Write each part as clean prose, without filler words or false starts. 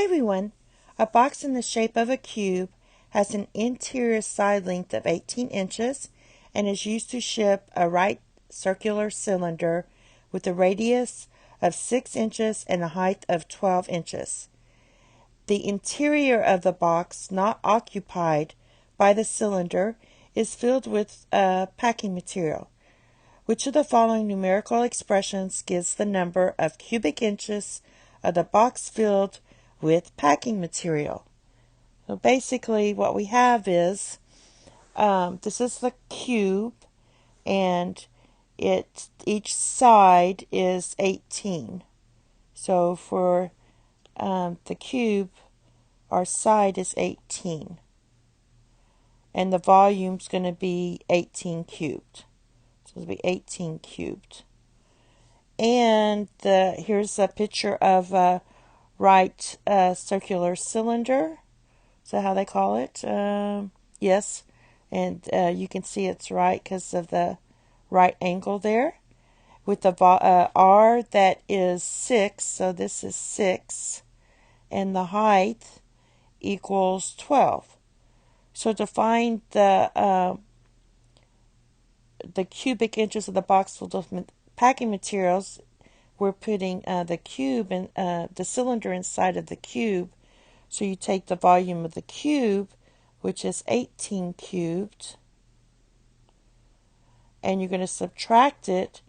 Hi everyone! A box in the shape of a cube has an interior side length of 18 inches and is used to ship a right circular cylinder with a radius of 6 inches and a height of 12 inches. The interior of the box not occupied by the cylinder is filled with packing material. Which of the following numerical expressions gives the number of cubic inches of the box filled with packing material? So basically what we have is, this is the cube, and each side is 18. So for the cube, our side is 18. And the volume's going to be 18 cubed. So it'll be 18 cubed. And here's a picture of a right circular cylinder. Is that how they call it? Yes. And you can see it's right because of the right angle there. With the R that is 6, so this is 6. And the height equals 12. So to find the cubic inches of the box filled with packing materials, we're putting the cube and the cylinder inside of the cube. So you take the volume of the cube, which is 18 cubed, and you're going to subtract it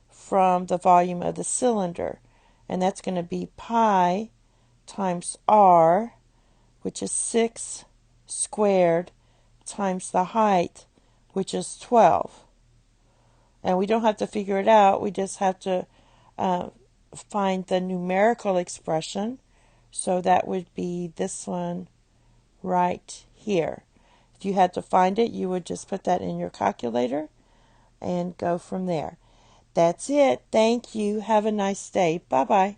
from the volume of the cylinder, and that's going to be pi times r, which is 6 squared, times the height, which is 12. And we don't have to figure it out, we just have to find the numerical expression. So that would be this one right here. If you had to find it, you would just put that in your calculator and go from there. That's it. Thank you. Have a nice day. Bye-bye.